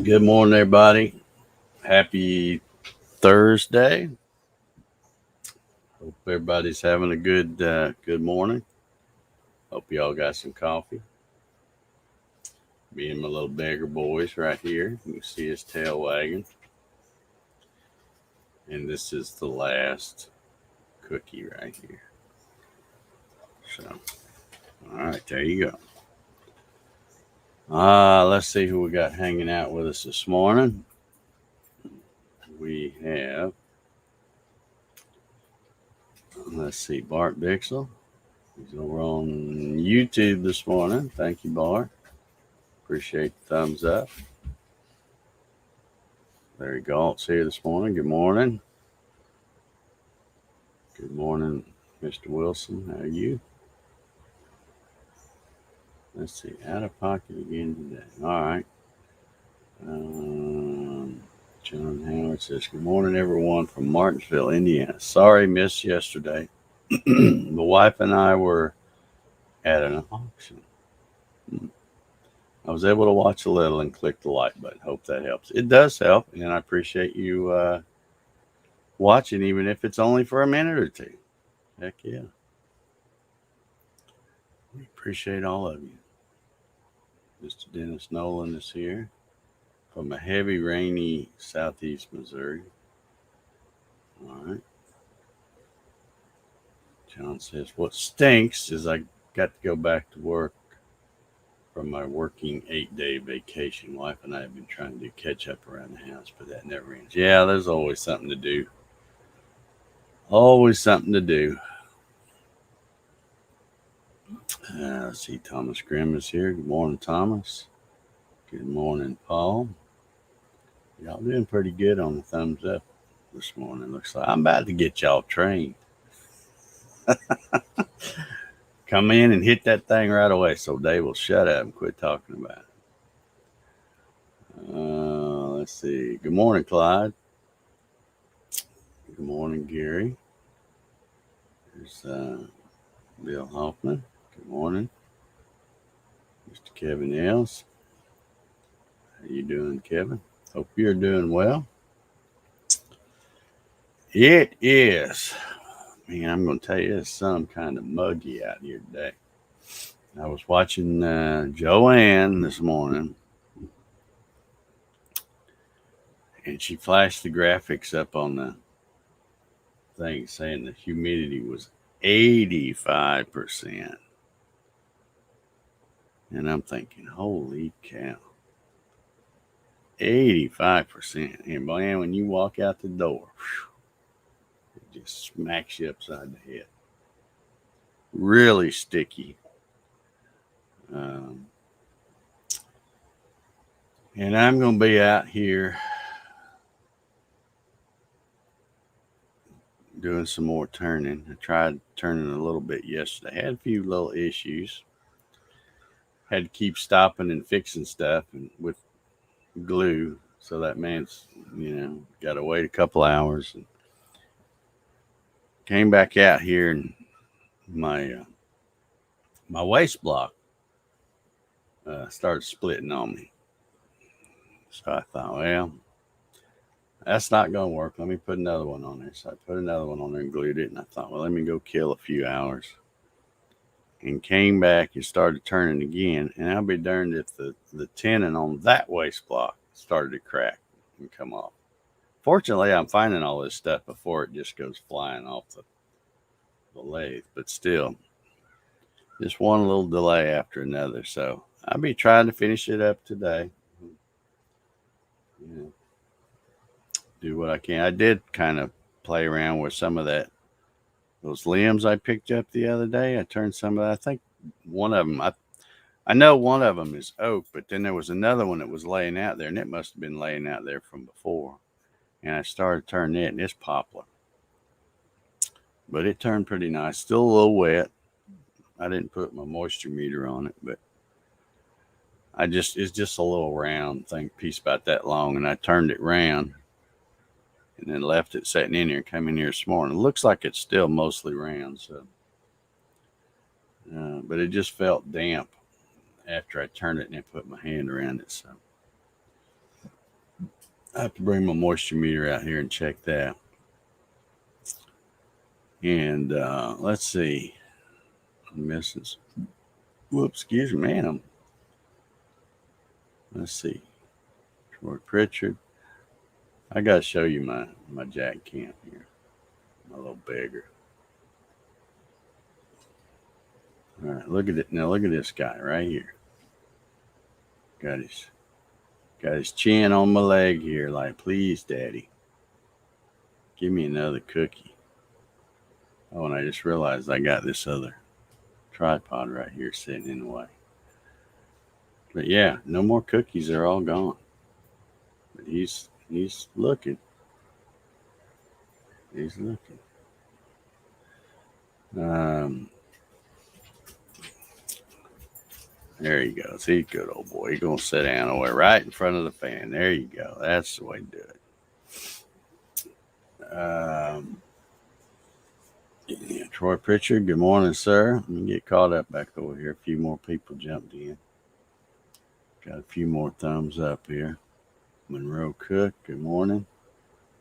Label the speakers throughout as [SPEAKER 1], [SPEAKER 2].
[SPEAKER 1] Good morning, everybody. Happy Thursday. Hope everybody's having a good morning. Hope y'all got some coffee. Me and my little beggar boys right here. You can see his tail wagging. And this is the last cookie right here. So, all right, there you go. Let's see who we got hanging out with us this morning. We have, let's see, Bart Bixel. He's over on YouTube this morning. Thank you, Bart. Appreciate the thumbs up. Larry Galt's here this morning. Good morning. Good morning, Mr. Wilson. How are you? Let's see. Out of pocket again today. All right. John Howard says, good morning, everyone from Martinsville, Indiana. Sorry, missed yesterday. The wife and I were at an auction. I was able to watch a little and click the like button. Hope that helps. It does help, and I appreciate you watching, even if it's only for a minute or two. Heck yeah. We appreciate all of you. Mr. Dennis Nolan is here from a heavy, rainy southeast Missouri. All right. John says, what stinks is I got to go back to work from my working 8-day vacation. Wife and I have been trying to do catch up around the house, but that never ends. Yeah, there's always something to do. Always something to do. Let's see, Thomas Grimm is here. Good morning, Thomas. Good morning, Paul. Y'all doing pretty good on the thumbs up this morning. Looks like I'm about to get y'all trained. Come in and hit that thing right away so Dave will shut up and quit talking about it. Let's see. Good morning, Clyde. Good morning, Gary. There's Bill Hoffman. Good morning. Mr. Kevin Els. How you doing, Kevin? Hope you're doing well. It is. Man, I'm going to tell you, it's some kind of muggy out here today. I was watching Joanne this morning, and she flashed the graphics up on the thing saying the humidity was 85%. And I'm thinking, holy cow, 85%. And man, when you walk out the door, it just smacks you upside the head. Really sticky. And I'm going to be out here doing some more turning. I tried turning a little bit yesterday. Had a few little issues. Had to keep stopping and fixing stuff and with glue. So that man's, got to wait a couple hours. And came back out here and my waist block started splitting on me. So I thought, well, that's not going to work. Let me put another one on there. So I put another one on there and glued it. And I thought, well, let me go kill a few hours. And came back and started turning again. And I'll be darned if the tenon on that waist block started to crack and come off. Fortunately, I'm finding all this stuff before it just goes flying off the lathe. But still, just one little delay after another. So I'll be trying to finish it up today. Do what I can. I did kind of play around with some of those limbs I picked up the other day. I turned some of that. I think one of them, I know one of them is oak, but then there was another one that was laying out there, and it must have been laying out there from before. And I started turning it, and it's poplar. But it turned pretty nice. Still a little wet. I didn't put my moisture meter on it, but it's just a little round thing, piece about that long, and I turned it round and then left it sitting in here and came in here this morning. It looks like it's still mostly round, so but it just felt damp after I turned it and then put my hand around it. So I have to bring my moisture meter out here and check that. And let's see. I'm missing some. Whoops, excuse me, man. Let's see. Troy Pritchard. I got to show you my jack camp here. My little beggar. All right, look at it. Now look at this guy right here. Got his chin on my leg here, like, please, Daddy, give me another cookie. Oh, and I just realized I got this other tripod right here sitting in the way. But yeah, no more cookies. They're all gone. But he's looking. He's looking. There he goes. He's a good old boy. He's gonna sit down away right in front of the fan. There you go. That's the way to do it. Yeah, Troy Pritchard. Good morning, sir. Let me get caught up back over here. A few more people jumped in. Got a few more thumbs up here. Monroe Cook. Good morning.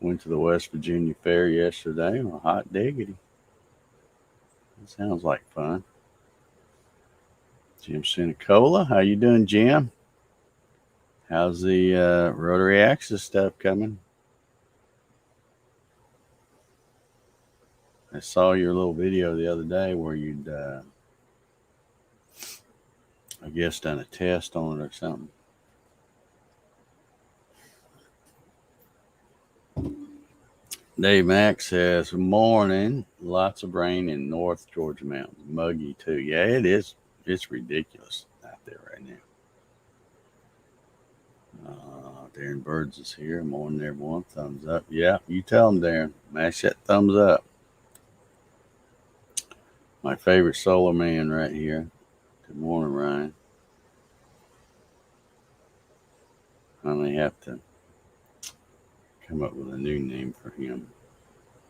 [SPEAKER 1] Went to the West Virginia Fair yesterday. Well, hot diggity. That sounds like fun. Jim Sinicola, how you doing, Jim? How's the rotary axis stuff coming? I saw your little video the other day where you'd, I guess, done a test on it or something. Dave Mack says, morning. Lots of rain in North Georgia mountains. Muggy, too. Yeah, it is. It's ridiculous out there right now. Darren Birds is here. Morning, everyone. Thumbs up. Yeah, you tell them, Darren. Mash that thumbs up. My favorite solar man right here. Good morning, Ryan. I may have to come up with a new name for him.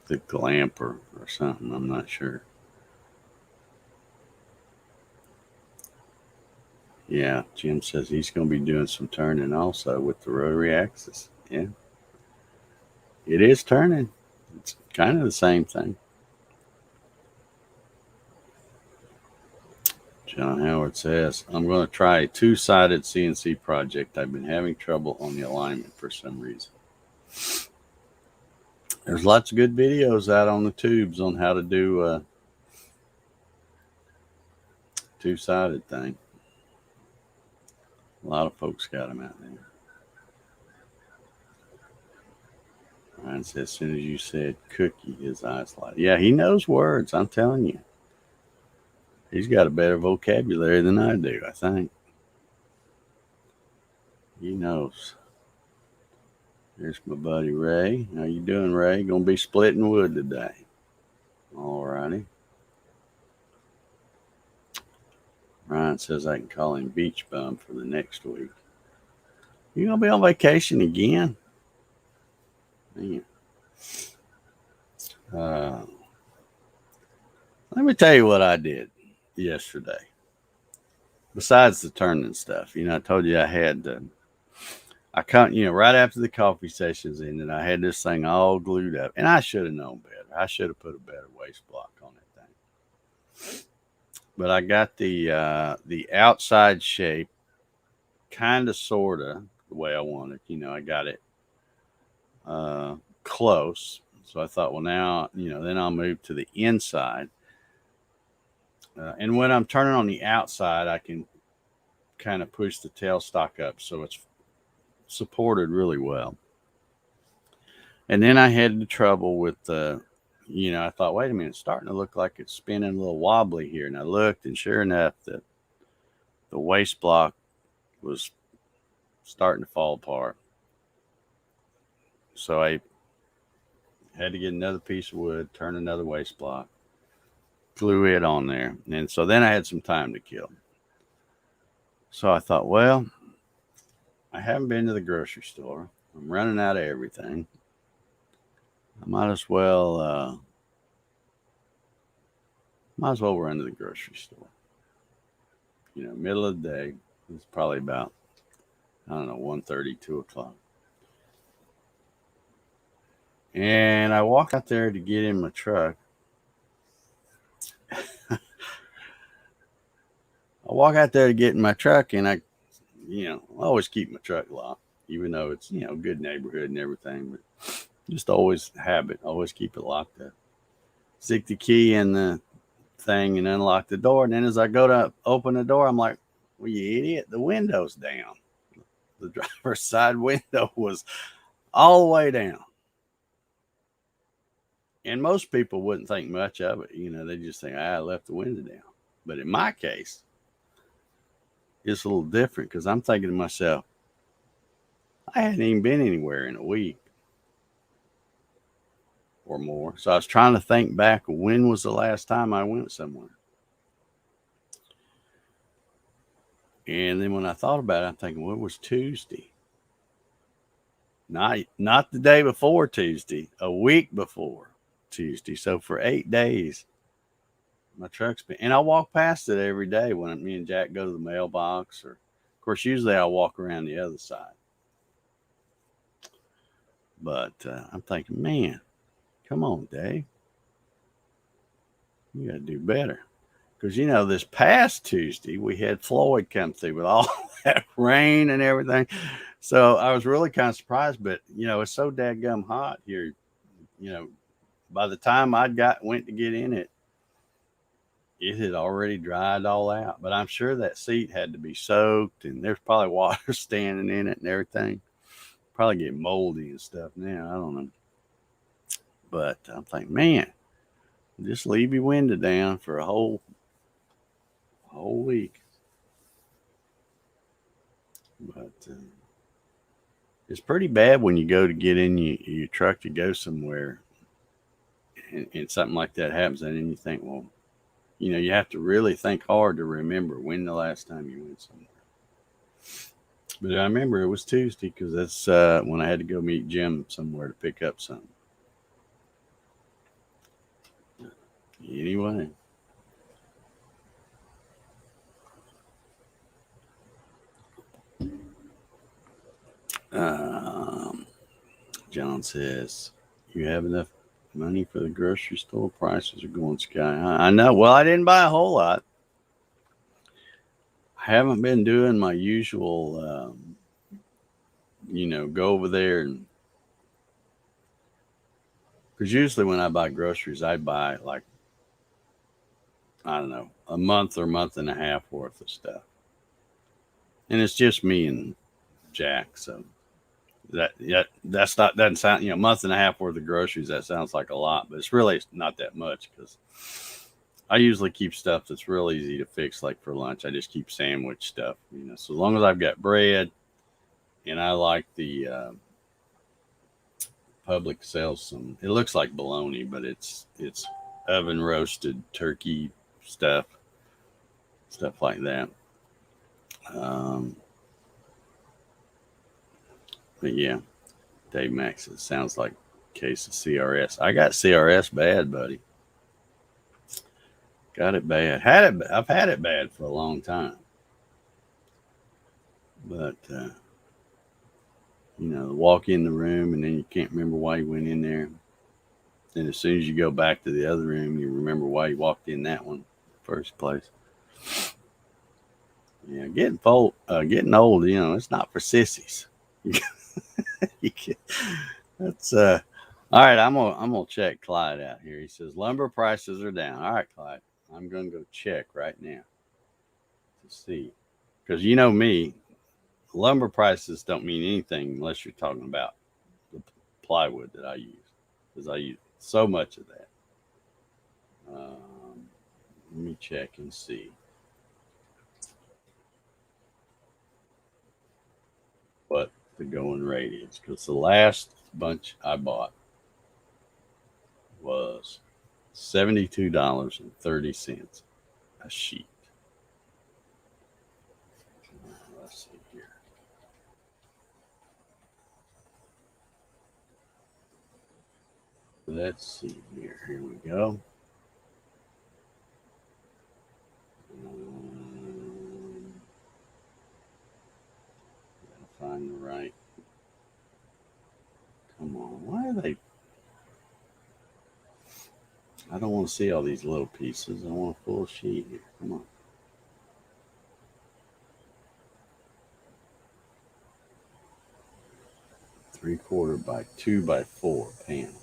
[SPEAKER 1] The Glamper or something. I'm not sure. Yeah, Jim says he's going to be doing some turning also with the rotary axis. Yeah. It is turning. It's kind of the same thing. John Howard says, I'm going to try a two-sided CNC project. I've been having trouble on the alignment for some reason. There's lots of good videos out on the tubes on how to do a two-sided thing. A lot of folks got them out there. Ryan said, as soon as you said cookie, his eyes light. Yeah, he knows words. I'm telling you. He's got a better vocabulary than I do, I think. He knows. Here's my buddy Ray. How you doing, Ray? Gonna be splitting wood today. All righty. Ryan says I can call him Beach Bum for the next week. You gonna be on vacation again? Man. Let me tell you what I did yesterday. Besides the turning stuff, I told you I had I come, right after the coffee sessions ended, I had this thing all glued up, and I should have known better. I should have put a better waist block on that thing. But I got the outside shape, kind of, sort of, the way I wanted. I got it close. So I thought, well, now, then I'll move to the inside. And when I'm turning on the outside, I can kind of push the tailstock up so it's supported really well. And then I had the trouble with I thought, wait a minute, it's starting to look like it's spinning a little wobbly here. And I looked, and sure enough, the waist block was starting to fall apart. So I had to get another piece of wood, turn another waist block, glue it on there. And so then I had some time to kill. So I thought, well, I haven't been to the grocery store. I'm running out of everything. I might as well run to the grocery store. Middle of the day. It's probably about, 1:30, 2 o'clock. And I walk out there to get in my truck. I walk out there to get in my truck, and I always keep my truck locked, even though it's, good neighborhood and everything, but just always habit, always keep it locked up. Stick the key in the thing and unlock the door. And then as I go to open the door, I'm like, well, you idiot, the window's down. The driver's side window was all the way down. And most people wouldn't think much of it. They just think, I left the window down. But in my case, it's a little different because I'm thinking to myself, I hadn't even been anywhere in a week or more. So I was trying to think back, when was the last time I went somewhere? And then when I thought about it, I'm thinking, well, it was Tuesday. Not the day before Tuesday, a week before Tuesday. So for 8 days, my truck's been, and I walk past it every day when me and Jack go to the mailbox, or of course, usually I walk around the other side. But I'm thinking, man, come on, Dave. You got to do better. Because, this past Tuesday, we had Floyd come through with all that rain and everything. So I was really kind of surprised. But, it's so dadgum hot here. By the time went to get in it, it had already dried all out. But I'm sure that seat had to be soaked, and there's probably water standing in it and everything. Probably get moldy and stuff now. I don't know. But I'm thinking, man, just leave your window down for a whole week. But it's pretty bad when you go to get in your truck to go somewhere, and something like that happens, and then you think, well, you have to really think hard to remember when the last time you went somewhere. But I remember it was Tuesday because that's when I had to go meet Jim somewhere to pick up something. Anyway. John says, you have enough money for the grocery store? Prices are going sky high. I know. Well, I didn't buy a whole lot. I haven't been doing my usual, go over there and, because usually when I buy groceries, I buy like, I don't know, a month or month and a half worth of stuff. And it's just me and Jack. So doesn't sound, month and a half worth of groceries. That sounds like a lot, but it's really not that much because I usually keep stuff that's real easy to fix. Like for lunch, I just keep sandwich stuff, so as long as I've got bread, and I like the, Public sells some, it looks like bologna, but it's oven roasted turkey stuff like that. But yeah, Dave Max, it sounds like a case of CRS. I got CRS bad, buddy. Got it bad. I've had it bad for a long time. But walk in the room and then you can't remember why you went in there. And as soon as you go back to the other room, you remember why you walked in that one in the first place. Yeah, getting old, it's not for sissies. That's all right. I'm gonna check Clyde out here. He says lumber prices are down. All right, Clyde. I'm gonna go check right now to see, because me, lumber prices don't mean anything unless you're talking about the plywood that I use, because I use so much of that. Let me check and see what the going rate is, because the last bunch I bought was $72.30 a sheet. Let's see here. Let's see here. Here we go. Gotta find the right. Come on. Why are they? I don't want to see all these little pieces. I want a full sheet here. Come on. Three-quarter by 2x4 panel,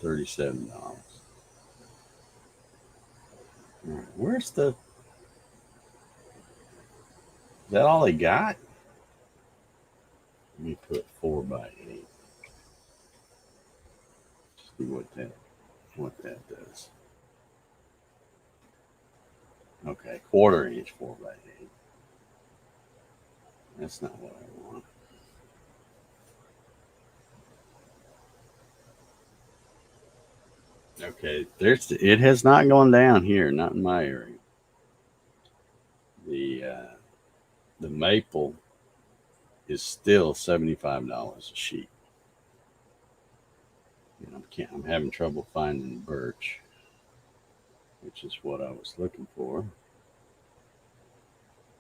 [SPEAKER 1] $37. All right, where's the? Is that all they got? Let me put 4x8. See what that does. Okay, quarter-inch 4x8. That's not what I want. Okay, it has not gone down here, not in my area. The maple is still $75 a sheet. And I'm having trouble finding birch, which is what I was looking for.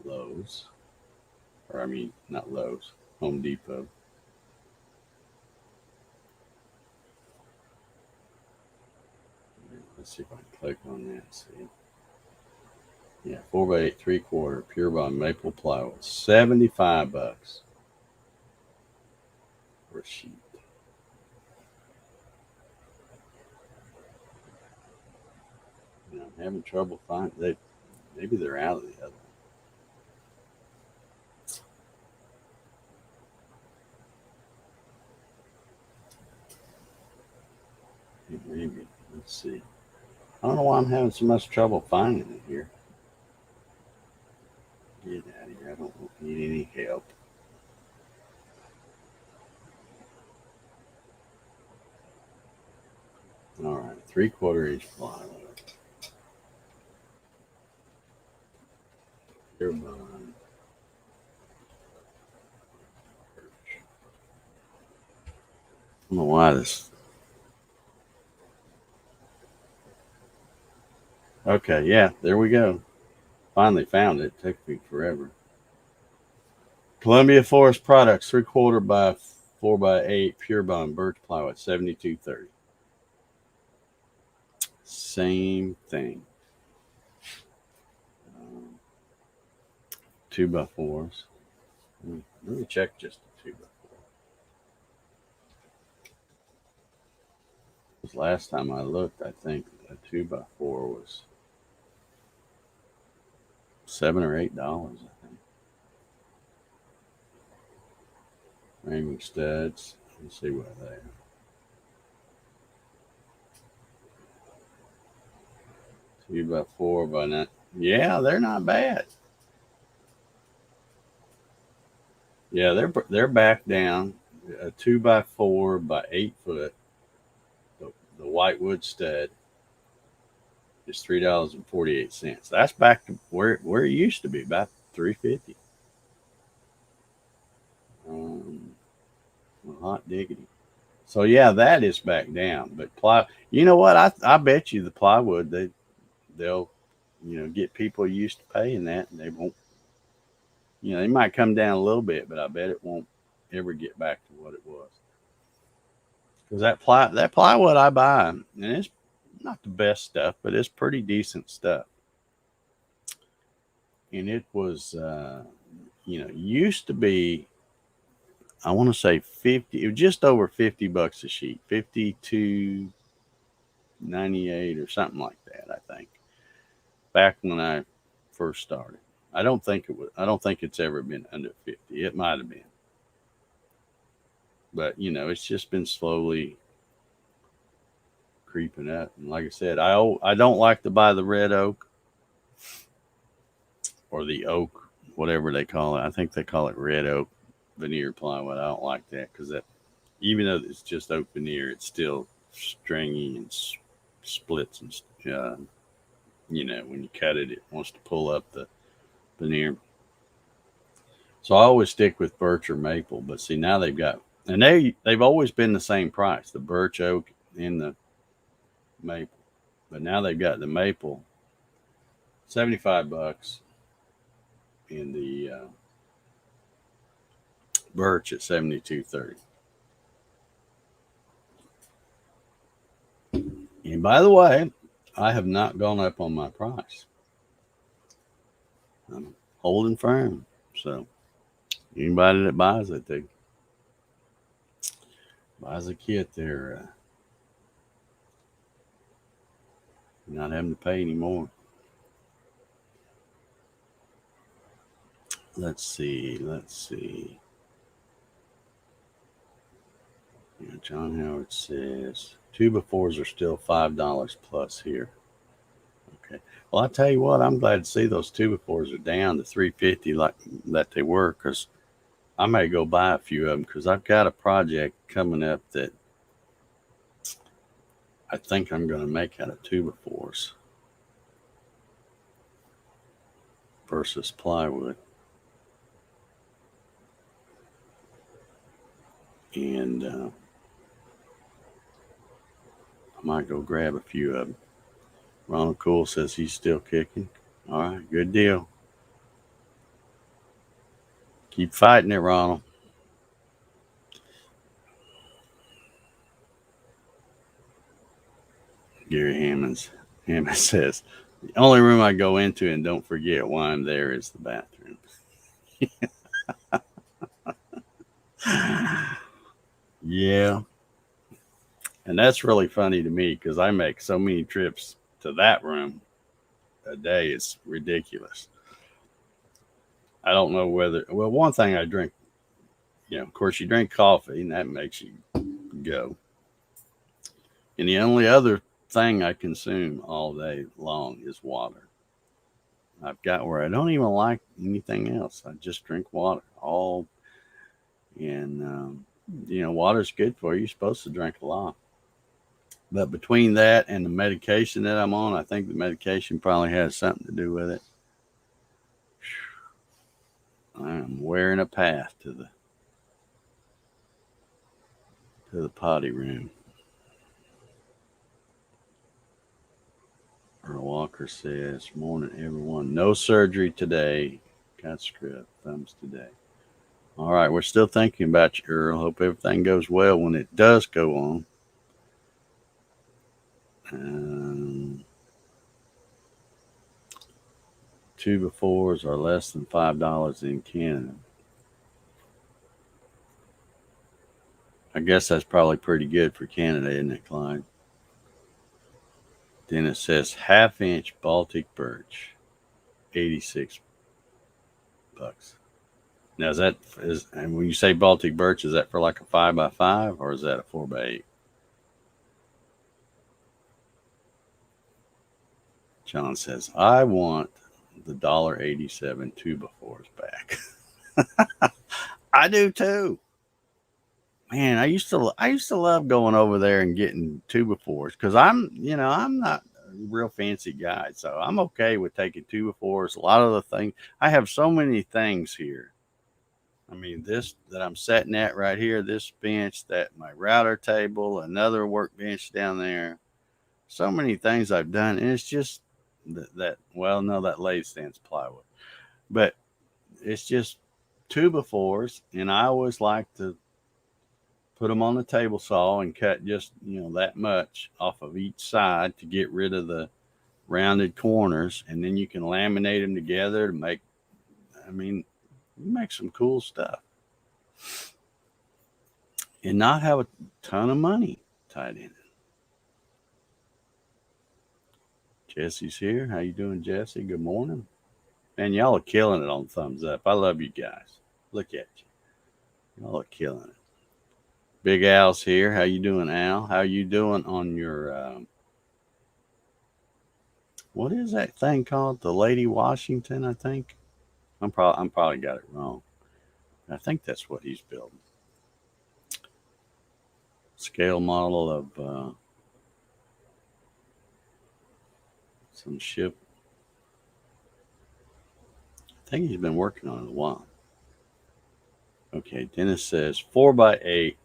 [SPEAKER 1] Lowe's, or I mean not Lowe's, Home Depot. Let's see if I can click on that. See, yeah, 4x8 3/4 pure bond maple plywood, $75 for a sheet. I'm having trouble finding. Maybe they're out of the other. Maybe. Let's see. I don't know why I'm having so much trouble finding it here. Get out of here. I don't need any help. All right, 3/4 inch plywood. Pure bond. I don't know why this. Okay, yeah, there we go. Finally found it. Took me forever. Columbia Forest Products, 3/4 by 4x8 pure bond birch plywood, $72.30. Same thing. 2x4s. Let me check just the 2x4. Because last time I looked, I think a 2x4 was $7 or $8. I think. Framing studs. Let's see what they are. 2x4 by 9. Yeah, they're not bad. Yeah, they're back down. A 2x4 by 8 foot. The white wood stud is $3.48. That's back to where it used to be, about $3.50. Well, hot diggity. So yeah, that is back down. But you know what? I bet you the plywood they'll get people used to paying that, and they won't. They might come down a little bit, but I bet it won't ever get back to what it was. Because that plywood I buy, and it's not the best stuff, but it's pretty decent stuff. And it was, used to be, I want to say 50. It was just over $50 a sheet, 52.98 or something like that. I think back when I first started. I don't think it was. I don't think it's ever been under 50. It might have been, but it's just been slowly creeping up. And like I said, I don't like to buy the red oak or the oak, whatever they call it. I think they call it red oak veneer plywood. I don't like that because even though it's just oak veneer, it's still stringy and splits and when you cut it, it wants to pull up the veneer. So I always stick with birch or maple. But see, now they've always been the same price, the birch, oak, and the maple. But now they've got the maple, $75, and the birch at $72.30. And by the way, I have not gone up on my price. I'm holding firm. So anybody that buys it, they buys a kit, they're not having to pay anymore. Let's see. Yeah, John Howard says 2x4s are still $5 plus here. Okay. Well, I tell you what, I'm glad to see those 2x4s are down to $3.50 like that they were, because I may go buy a few of them, because I've got a project coming up that I think I'm going to make out of 2x4s versus plywood. And I might go grab a few of them. Ronald Cool says he's still kicking. All right, good deal. Keep fighting it, Ronald. Gary Hammond says, the only room I go into and don't forget why I'm there is the bathroom. Yeah. And that's really funny to me, because I make so many trips to that room a day. It's ridiculous. I don't know whether, well, one thing I drink, of course, you drink coffee and that makes you go. And the only other thing I consume all day long is water. I've got where I don't even like anything else. I just drink water all, and water's good for you. You're supposed to drink a lot. But between that and the medication that I'm on, I think the medication probably has something to do with it. I'm wearing a path to the potty room. Earl Walker says, morning everyone. No surgery today. Got script. Thumbs today. All right, we're still thinking about you, Earl. Hope everything goes well when it does go on. 2x4s are less than $5 in Canada. I guess that's probably pretty good for Canada, isn't it, Clyde? Then it says half-inch Baltic birch, $86. Now and when you say Baltic birch, is that for like a 5x5 or is that a 4x8? John says, I want the $1.87 2x4s back. I do too. Man, I used to love going over there and getting 2x4s, because I'm not a real fancy guy, so I'm okay with taking 2x4s. A lot of the things, I have so many things here. I mean, this that I'm sitting at right here, this bench, that my router table, another workbench down there. So many things I've done, and it's just that lathe stand's plywood, but it's just 2x4s, and I always like to put them on the table saw and cut just that much off of each side to get rid of the rounded corners, and then you can laminate them together to make, you make some cool stuff and not have a ton of money tied in it. Jesse's here. How you doing, Jesse? Good morning. Man, y'all are killing it on thumbs up. I love you guys. Look at you. Y'all are killing it. Big Al's here. How you doing, Al? How you doing on your what is that thing called? The Lady Washington, I think. I'm probably got it wrong. I think that's what he's building. Scale model of some ship. I think he's been working on it a while. Okay, Dennis says 4x8.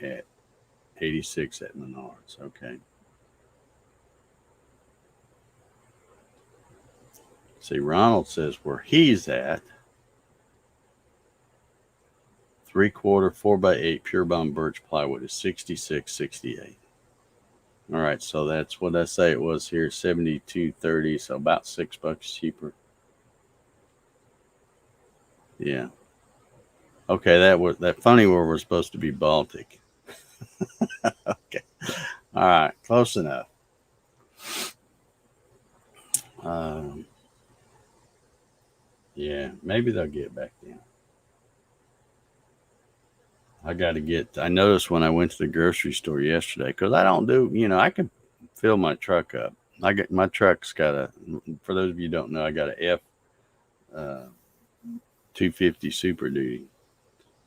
[SPEAKER 1] At 86 at Menards. Okay. See, Ronald says where he's at, 3/4 4x8 pure bond birch plywood is $66.68. All right, so that's what I say it was here, $72.30, so about $6 cheaper. Yeah. Okay, that funny word was supposed to be Baltic. Okay. All right, close enough. Yeah, maybe they'll get back down. I noticed when I went to the grocery store yesterday, because I don't do, I can fill my truck up. My truck's for those of you who don't know, I got a F 250 Super Duty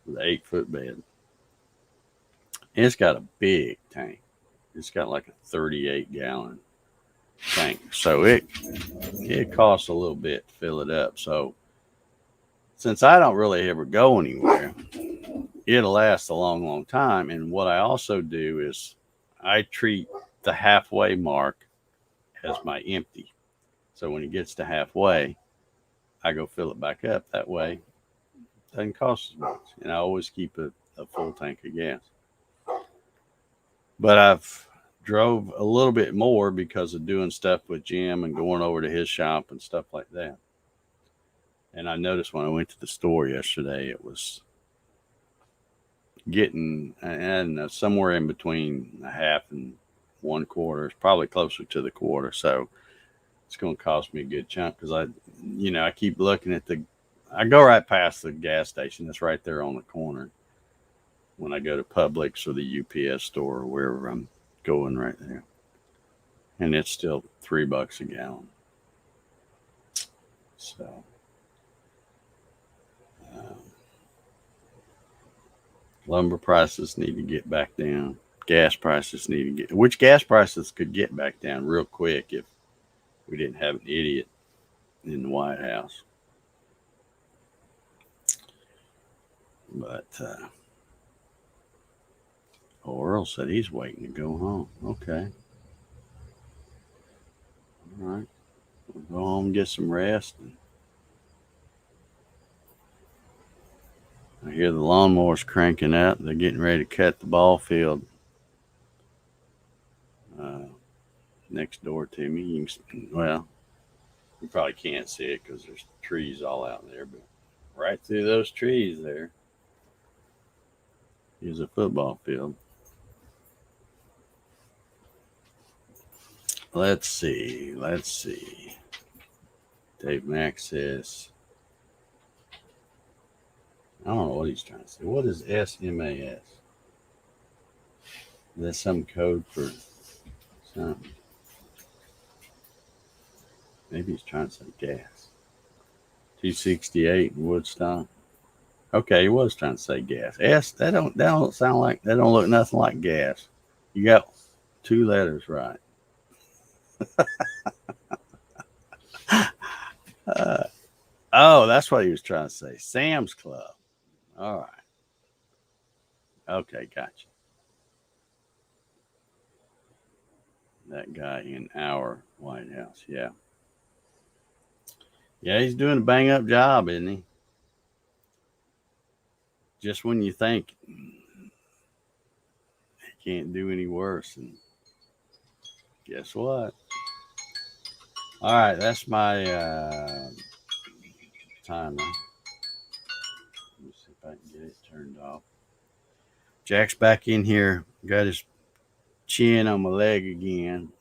[SPEAKER 1] with an 8-foot bed. And it's got a big tank. It's got like a 38-gallon tank. So it costs a little bit to fill it up. So since I don't really ever go anywhere, it'll last a long, long time. And what I also do is I treat the halfway mark as my empty. So when it gets to halfway, I go fill it back up. That way, it doesn't cost as much. And I always keep a full tank of gas. But I've drove a little bit more because of doing stuff with Jim and going over to his shop and stuff like that. And I noticed when I went to the store yesterday, it was getting somewhere in between a half and 1/4. It's probably closer to the quarter. So it's going to cost me a good chunk because I keep looking at I go right past the gas station. That's right there on the corner when I go to Publix or the UPS store or wherever I'm going right there. And it's still $3 a gallon. So, lumber prices need to get back down. Gas prices which gas prices could get back down real quick if we didn't have an idiot in the White House. But, Earl said he's waiting to go home. Okay. All right. We'll go home and get some rest. I hear the lawnmowers cranking out. They're getting ready to cut the ball field next door to me. You probably can't see it because there's trees all out there, but right through those trees there is a football field. Let's see. Dave Mack says, I don't know what he's trying to say. What is SMAS? Is that some code for something? Maybe he's trying to say gas. 268 in Woodstock. Okay, he was trying to say gas. S, that don't look nothing like gas. You got 2 letters right. Oh, that's what he was trying to say. Sam's Club. All right. Okay, gotcha. That guy in our White House. Yeah. Yeah, he's doing a bang up job, isn't he? Just when you think he can't do any worse. And guess what? All right, that's my timer. Let me see if I can get it turned off. Jack's back in here. Got his chin on my leg again.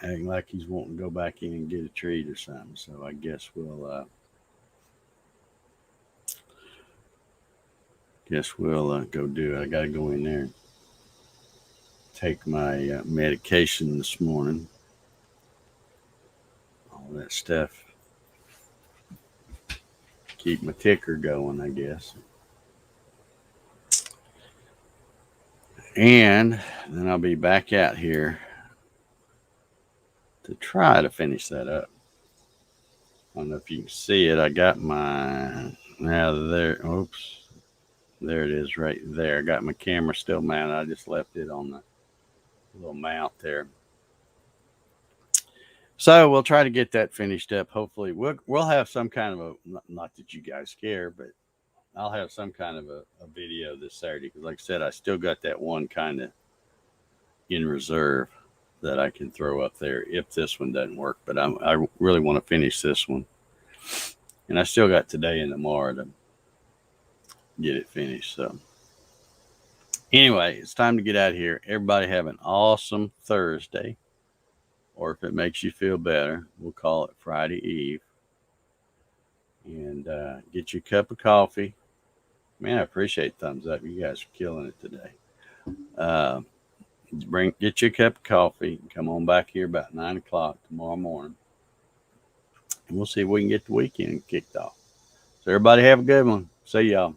[SPEAKER 1] Acting like he's wanting to go back in and get a treat or something. So I guess we'll go do it. I got to go in there and take my medication this morning. All that stuff. Keep my ticker going, I guess. And then I'll be back out here to try to finish that up. I don't know if you can see it. I got my there. Oops. There it is right there. I got my camera still mounted. I just left it on the little mount there. So we'll try to get that finished up. Hopefully we'll have some kind of not that you guys care, but I'll have some kind of a video this Saturday because, like I said, I still got that one kind of in reserve that I can throw up there if this one doesn't work. But I really want to finish this one, and I still got today and tomorrow to get it finished. So anyway, it's time to get out of here. Everybody have an awesome Thursday, or if it makes you feel better, we'll call it Friday Eve. And get your cup of coffee. Man, I appreciate thumbs up. You guys are killing it today. Get your cup of coffee. Come on back here about 9 o'clock tomorrow morning, and we'll see if we can get the weekend kicked off. So everybody have a good one. See y'all.